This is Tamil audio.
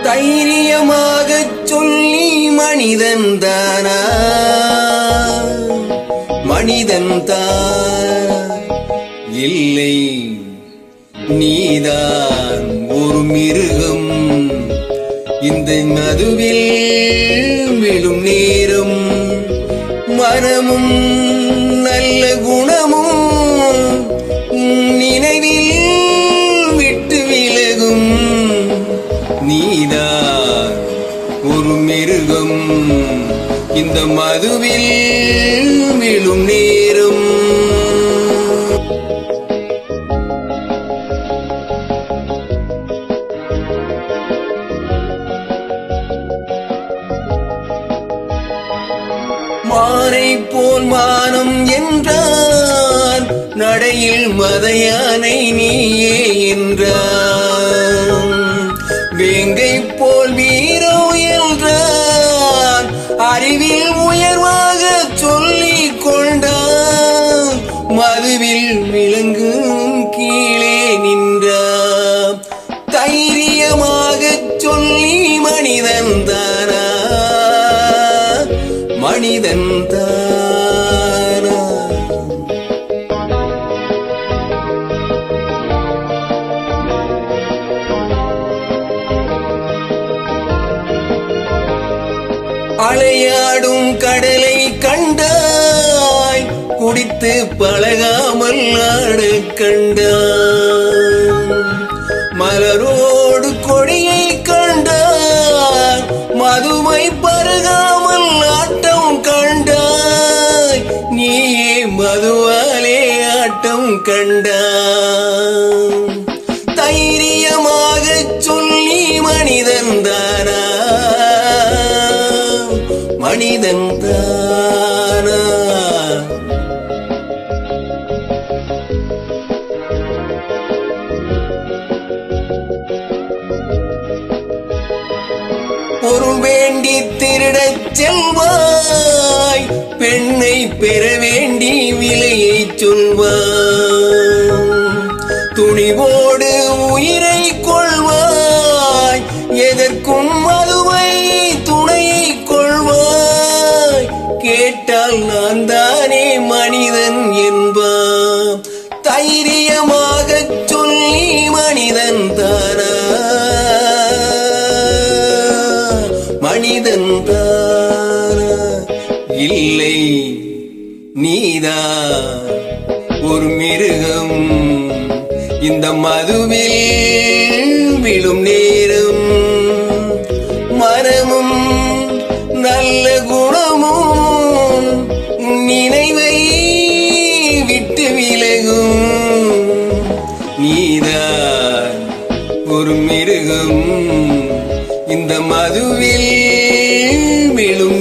தைரியமாகச் சொல்லி மனிதன்தானா மனிதன்தான் இல்லை, நீதான் ஒரு மிருகம். இந்த மதுவில் விழும் நேரம் மனமும் நல்ல குணமும் நினைவில் விட்டு விலகும். நீதான் ஒரு மிருகம் இந்த மதுவில் விழும் நேரம். மானை போல் மானம் என்றான், நடையில் மதையானை நீயே என்றான். வேங்கை போல் வீரம் என்றான், அறிவில் உயர்வாக சொல்லிக் கொண்டான். மதுவில் விலங்கும் கீழே நின்றான். தைரியமாகச் சொல்லி மனிதன்தானா மனிதன்தானா. அலையாடும் கடலை கண்டாய், குடித்து பழகாமல் ஆட கண்டாய். மலரோடு கொடியை கண்டாய், மதுமை பருகாமல் ஆட்டம் கண்டாய். நீயே மதுவாலே ஆட்டம் கண்டாய். தைரியமாகச் சொல்லி மனிதன்தானா மனிதன்தானா. பொருள் வேண்டி திருடச் செல்வாய், பெண்ணை பெற வேண்டி விலையை சொல்வாய். துணிவோடு உயிரை கொள்வாய், எதற்கும் மதுவை துணையை கொள்வாய். கேட்டால் நான் தானே மனிதன் என்பான். தைரியமாகச் சொல்லி மனிதன்தானா மனிதன்தானா. இல்லை, நீதான் ஒரு மிருகம் இந்த மதுவில் விழும் நேரம். மனமும் நல்ல குணமும் நினைவை விட்டு விலகும். நீதான் ஒரு மிருகம் இந்த மதுவில் விழும்